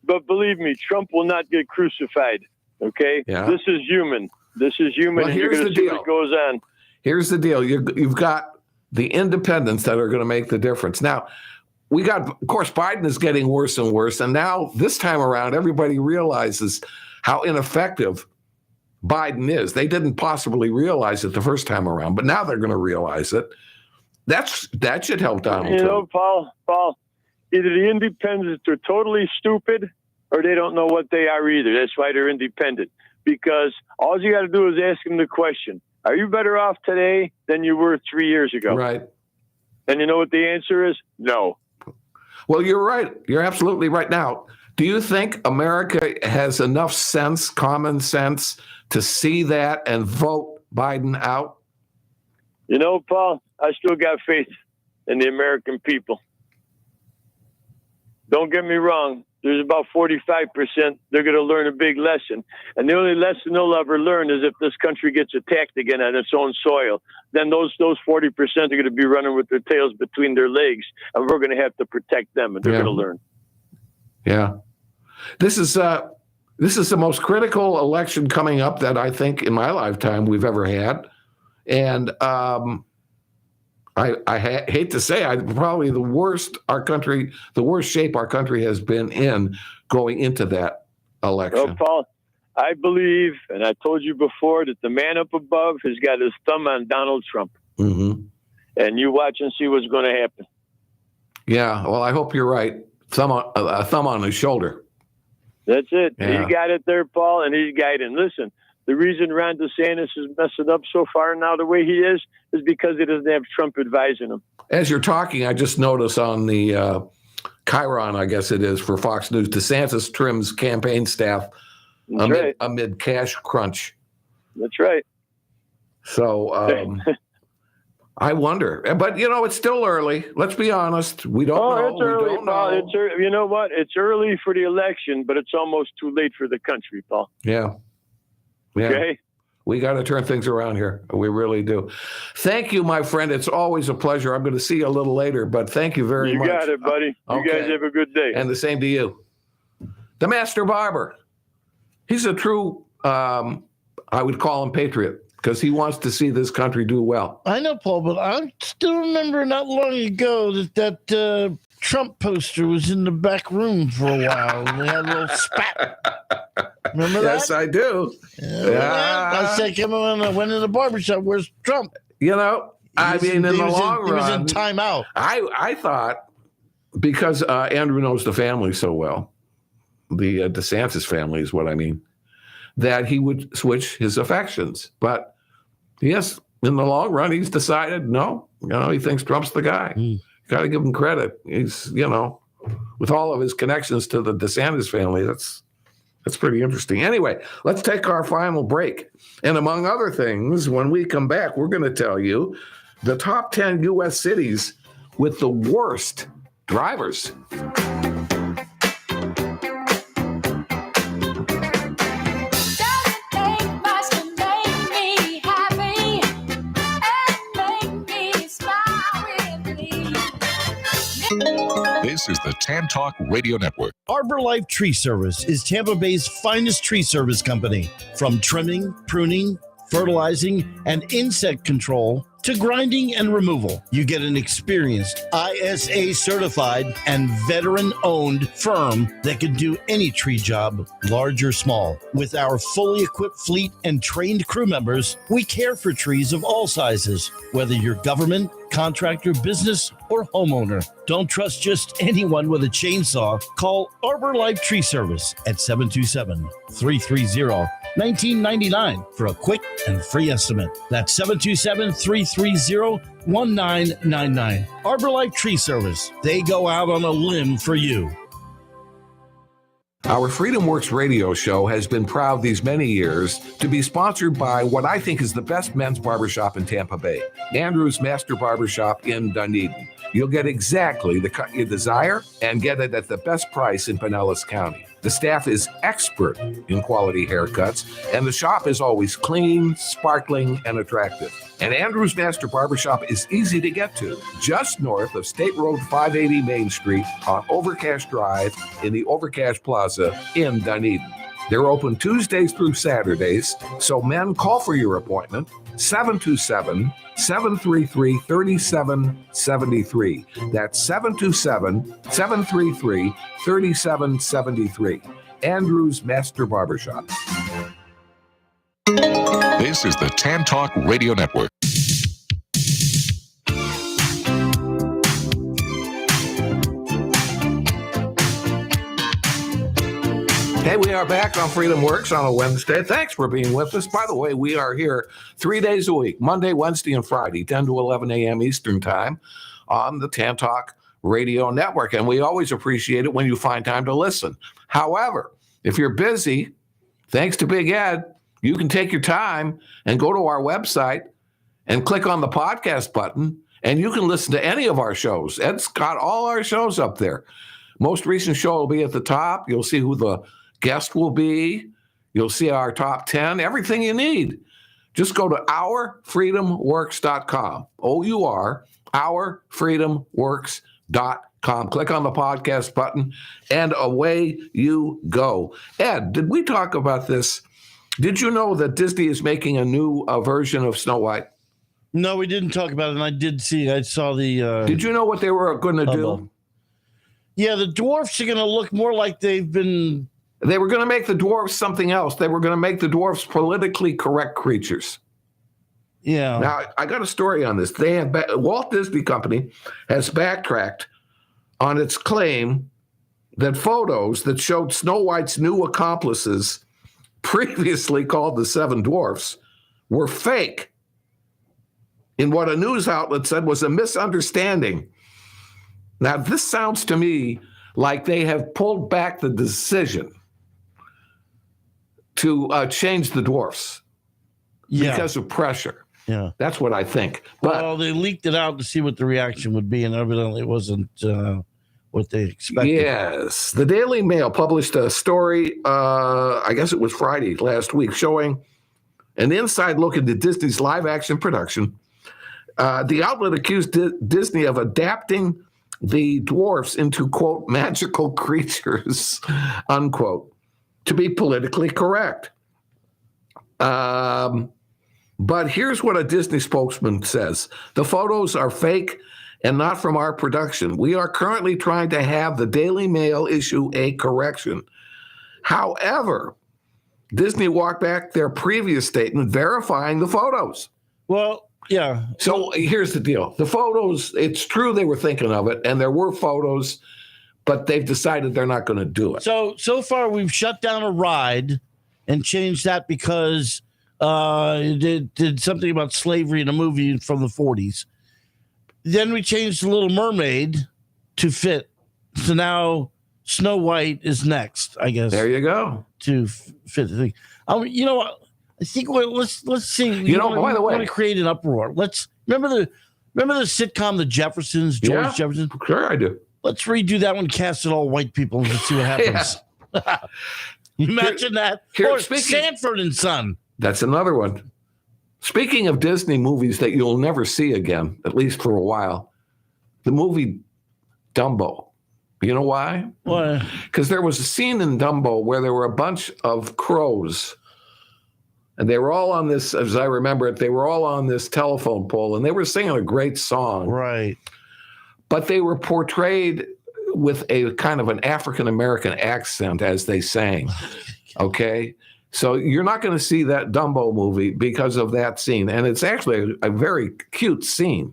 K: But believe me, Trump will not get crucified. Okay.
H: Yeah.
K: This is human. Well,
H: and you're going to see what
K: goes on.
H: Here's the deal. You've got the independents that are going to make the difference. Now, of course, Biden is getting worse and worse. And now this time around, everybody realizes how ineffective Biden is. They didn't possibly realize it the first time around, but now they're going to realize it. That should help Donald Trump.
K: Paul, either the independents are totally stupid or they don't know what they are either. That's why they're independent. Because all you got to do is ask them the question, are you better off today than you were 3 years ago?
H: Right.
K: And you know what the answer is? No.
H: Well, you're right. You're absolutely right. Now, do you think America has enough sense, common sense, to see that and vote Biden out?
K: You know, Paul, I still got faith in the American people. Don't get me wrong. There's about 45% they're going to learn a big lesson. And the only lesson they'll ever learn is if this country gets attacked again on its own soil. Then those 40% are going to be running with their tails between their legs. And we're going to have to protect them, and they're going to learn.
H: Yeah. This is the most critical election coming up that I think in my lifetime we've ever had. And I hate to say, probably the worst shape our country has been in going into that election.
K: Well, Paul, I believe, and I told you before, that the man up above has got his thumb on Donald Trump.
H: Mm-hmm.
K: And you watch and see what's going to happen.
H: Yeah, well, I hope you're right. A thumb on his shoulder.
K: That's it.
H: Yeah.
K: He's got it there, Paul, and he's guiding. Listen, the reason Ron DeSantis is messing up so far now the way he is because he doesn't have Trump advising him.
H: As you're talking, I just noticed on the Chiron, I guess it is, for Fox News, DeSantis trims campaign staff amid cash crunch.
K: That's right.
H: So I wonder. But, it's still early. Let's be honest. We don't know.
K: It's early,
H: we don't
K: Paul.
H: know.
K: You know what? It's early for the election, but it's almost too late for the country, Paul.
H: Yeah.
K: Okay.
H: We got to turn things around here. We really do. Thank you, my friend. It's always a pleasure. I'm going to see you a little later, but thank you very much.
K: You got it, buddy. You guys have a good day.
H: And the same to you. The Master Barber. He's a true, I would call him patriot, because he wants to see this country do well.
A: I know, Paul, but I still remember not long ago that Trump poster was in the back room for a while. And they had a little spat. Remember that?
H: Yes, I do.
A: I said, come on, I went in the barbershop. Where's Trump?
H: In the long run.
A: He was in timeout.
H: I thought, because Andrew knows the family so well, the DeSantis family is what I mean, that he would switch his affections. But yes, in the long run, he's decided, no, he thinks Trump's the guy. Got to give him credit. He's, with all of his connections to the DeSantis family, that's pretty interesting. Anyway, let's take our final break. And among other things, when we come back, we're going to tell you the top 10 U.S. cities with the worst drivers.
F: This is the Tan Talk Radio Network.
A: Arbor Life Tree Service is Tampa Bay's finest tree service company. From trimming, pruning, fertilizing, and insect control to grinding and removal, you get an experienced, ISA certified and veteran-owned firm that can do any tree job, large or small. With our fully equipped fleet and trained crew members, we care for trees of all sizes, whether you're government, contractor, business, or homeowner. Don't trust just anyone with a chainsaw. Call Arbor Life Tree Service at 727-330 $19.99 for a quick and free estimate. That's 727-330-1999. Arbor Life Tree Service. They go out on a limb for you.
H: Our Freedom Works radio show has been proud these many years to be sponsored by what I think is the best men's barbershop in Tampa Bay, Andrew's Master Barbershop in Dunedin. You'll get exactly the cut you desire and get it at the best price in Pinellas County. The staff is expert in quality haircuts, and the shop is always clean, sparkling, and attractive. And Andrew's Master Barbershop is easy to get to, just north of State Road 580 Main Street on Overcash Drive in the Overcash Plaza in Dunedin. They're open Tuesdays through Saturdays, so men, call for your appointment, 727-733-3773. That's 727-733-3773. Andrew's Master Barbershop.
F: This is the Tan Talk Radio Network.
H: Hey, we are back on Freedom Works on a Wednesday. Thanks for being with us. By the way, we are here 3 days a week, Monday, Wednesday, and Friday, 10 to 11 a.m. Eastern Time on the Tan Talk Radio Network. And we always appreciate it when you find time to listen. However, if you're busy, thanks to Big Ed, you can take your time and go to our website and click on the podcast button, and you can listen to any of our shows. Ed's got all our shows up there. Most recent show will be at the top. You'll see who the guest will be. You'll see our top 10, everything you need. Just go to ourfreedomworks.com. ourfreedomworks.com. Click on the podcast button, and away you go. Ed, did we talk about this? Did you know that Disney is making a new version of Snow White?
A: No, we didn't talk about it, and I saw the...
H: Did you know what they were going to do?
A: Yeah, the dwarfs are going to look more like they've been...
H: They were going to make the dwarfs something else. They were going to make the dwarfs politically correct creatures.
A: Yeah.
H: Now, I got a story on this. Walt Disney Company has backtracked on its claim that photos that showed Snow White's new accomplices, previously called the Seven Dwarfs, were fake in what a news outlet said was a misunderstanding. Now, this sounds to me like they have pulled back the decision to change the dwarfs because of pressure.
A: Yeah.
H: That's what I think. But,
A: well, they leaked it out to see what the reaction would be, and evidently it wasn't what they expected.
H: Yes. The Daily Mail published a story, I guess it was Friday last week, showing an inside look into Disney's live-action production. The outlet accused Disney of adapting the dwarfs into, quote, magical creatures, unquote, to be politically correct. But here's what a Disney spokesman says. The photos are fake and not from our production. We are currently trying to have the Daily Mail issue a correction. However, Disney walked back their previous statement verifying the photos.
A: Well, yeah.
H: So here's the deal. The photos, it's true they were thinking of it, and there were photos, but they've decided they're not going to do it.
A: So far, we've shut down a ride and changed that because it did something about slavery in a movie from the 40s. Then we changed The Little Mermaid to fit. So now Snow White is next, I guess.
H: There you go.
A: To fit the thing. You know what? I think let's see.
H: By the way,
A: want to create an uproar. Let's remember the sitcom The Jeffersons, George Jefferson.
H: Sure, I do.
A: Let's redo that one, cast it all white people, and see what happens. Yeah. Imagine that. Or Sanford and Son.
H: That's another one. Speaking of Disney movies that you'll never see again, at least for a while, the movie Dumbo. You know why?
A: Why?
H: Because there was a scene in Dumbo where there were a bunch of crows. And they were all on this, as I remember it, they were all on this telephone pole, and they were singing a great song.
A: Right.
H: But they were portrayed with a kind of an African-American accent as they sang. Okay? So you're not going to see that Dumbo movie because of that scene. And it's actually a very cute scene,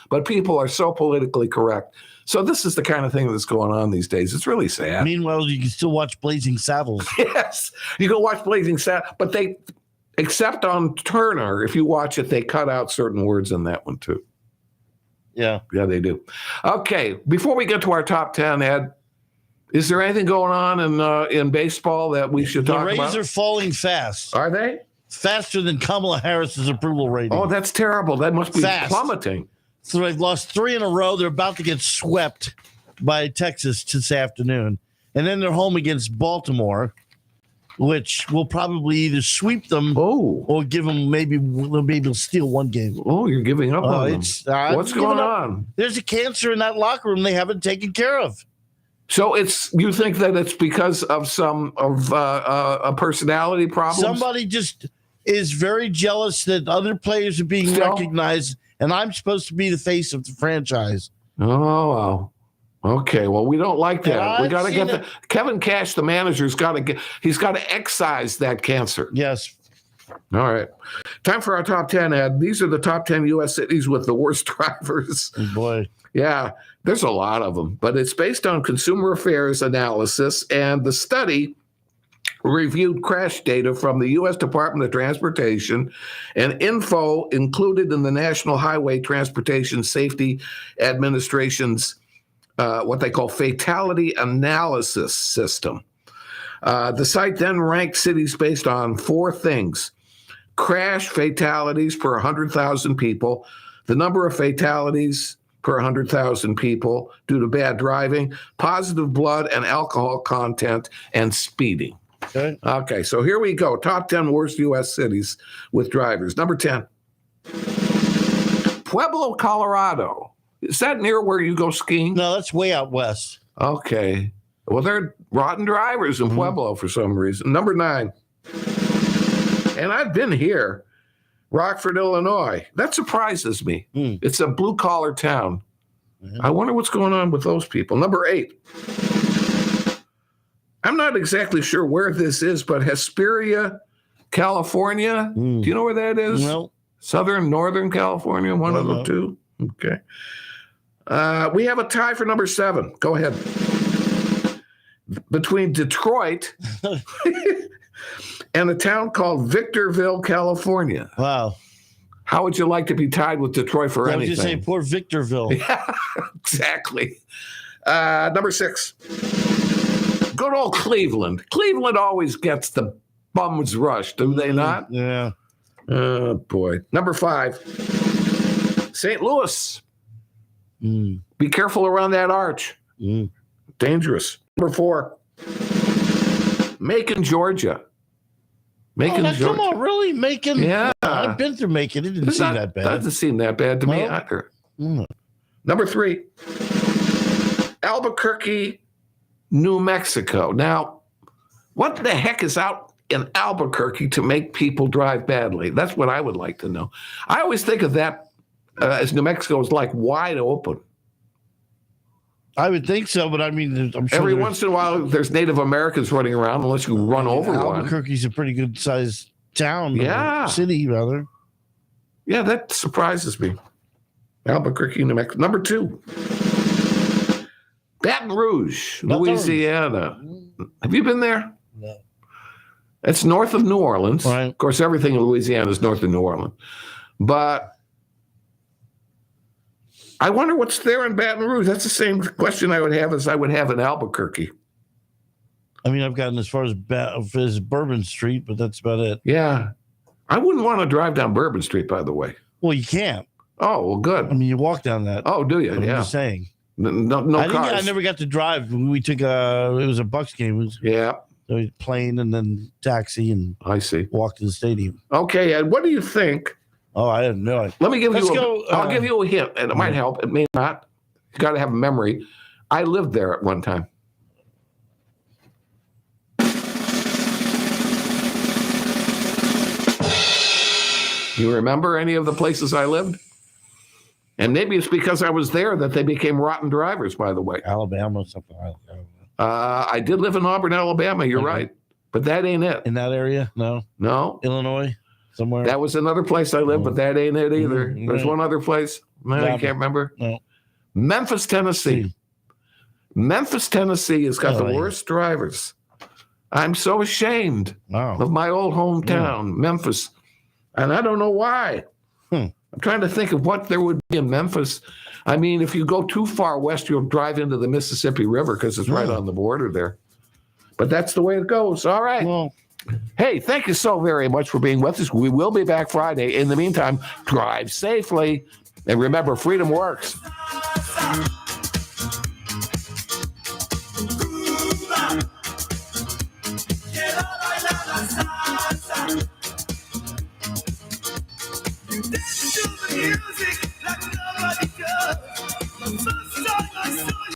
H: but people are so politically correct. So this is the kind of thing that's going on these days. It's really sad.
A: Meanwhile, you can still watch Blazing Saddles.
H: Yes, you can watch Blazing Saddles, but except on Turner, if you watch it, they cut out certain words in that one too.
A: Yeah.
H: Yeah, they do. Okay, before we get to our top 10, Ed, is there anything going on in baseball that we should talk about?
A: The Rays are falling fast.
H: Are they?
A: Faster than Kamala Harris's approval rating.
H: Oh, that's terrible. That must be plummeting.
A: So they've lost 3 in a row. They're about to get swept by Texas this afternoon. And then they're home against Baltimore, which will probably either sweep them or give them maybe they'll steal one game.
H: Oh, you're giving up on them. What's going on?
A: There's a cancer in that locker room they haven't taken care of.
H: So you think that it's because of some a personality problem?
A: Somebody just is very jealous that other players are being recognized, and I'm supposed to be the face of the franchise.
H: Oh, wow. Okay, well, we don't like that. We got to get Kevin Cash, the manager's got to excise that cancer.
A: Yes.
H: All right. Time for our top 10, Ed. These are the top 10 U.S. cities with the worst drivers.
A: Oh, boy.
H: Yeah, there's a lot of them, but it's based on consumer affairs analysis, and the study reviewed crash data from the U.S. Department of Transportation and info included in the National Highway Transportation Safety Administration's what they call fatality analysis system. The site then ranked cities based on 4 things: crash fatalities per 100,000 people, the number of fatalities per 100,000 people due to bad driving, positive blood and alcohol content, and speeding. Okay, so here we go. Top 10 worst U.S. cities with drivers. Number 10, Pueblo, Colorado. Is that near where you go skiing?
A: No, that's way out west.
H: Okay. Well, they're rotten drivers in Pueblo for some reason. Number 9, and I've been here, Rockford, Illinois. That surprises me. It's a blue-collar town. I wonder what's going on with those people. Number 8. I'm not exactly sure where this is, but Hesperia, California. Do you know where that is?
A: No.
H: Northern California, one of the two. Okay. We have a tie for number 7. Go ahead. Between Detroit and a town called Victorville, California.
A: Wow.
H: How would you like to be tied with Detroit for anything?
A: I would just say poor Victorville.
H: Yeah, exactly. Number 6. Good old Cleveland. Cleveland always gets the bums rush, do they not?
A: Yeah.
H: Oh, boy. Number 5. St. Louis. Be careful around that arch. Dangerous. Number 4. Macon, Georgia. Macon, Georgia.
A: Come on, really? Macon?
H: Yeah.
A: I've been through Macon. It didn't seem that bad.
H: Doesn't seem that bad to me either. Number 3. Albuquerque, New Mexico. Now, what the heck is out in Albuquerque to make people drive badly? That's what I would like to know. I always think of that as New Mexico is like wide open.
A: I would think so, but I mean, I'm sure
H: every once in a while there's Native Americans running around unless you run over one.
A: Albuquerque's a pretty good sized town.
H: Yeah.
A: City, rather.
H: Yeah, that surprises me. Albuquerque, New Mexico. Number 2. Baton Rouge, Louisiana. Have you been there?
A: No.
H: It's north of New Orleans.
A: Right.
H: Of course, everything in Louisiana is north of New Orleans. But I wonder what's there in Baton Rouge. That's the same question I would have as I would have in Albuquerque.
A: I mean, I've gotten as far as Bourbon Street, but that's about it.
H: Yeah. I wouldn't want to drive down Bourbon Street, by the way.
A: Well, you can't.
H: Oh, well, good.
A: I mean, you walk down that.
H: Oh, do you?
A: I'm
H: Yeah.
A: just saying.
H: No cars.
A: I never got to drive. We took it was a Bucks game. It was plane and then taxi and
H: I see.
A: Walk to the stadium.
H: Okay, Ed, what do you think?
A: Oh, I didn't know it.
H: Let me give I'll give you a hint, and it might help. It may not. You got to have a memory. I lived there at one time. You remember any of the places I lived? And maybe it's because I was there that they became rotten drivers, by the way.
A: Alabama, something like that.
H: I did live in Auburn, Alabama. You're right. but that ain't it.
A: In that area? No. Illinois? Somewhere?
H: That was another place I lived, but that ain't it either.
A: Mm-hmm.
H: There's one other place. I can't remember.
A: No.
H: Memphis, Tennessee. Memphis, Tennessee has got the worst drivers. I'm so ashamed of my old hometown, Memphis. And I don't know why. I'm trying to think of what there would be in Memphis. I mean, if you go too far west, you'll drive into the Mississippi River because it's right on the border there. But that's the way it goes. All right.
A: Well,
H: hey, thank you so very much for being with us. We will be back Friday. In the meantime, drive safely. And remember, freedom works.
G: Music.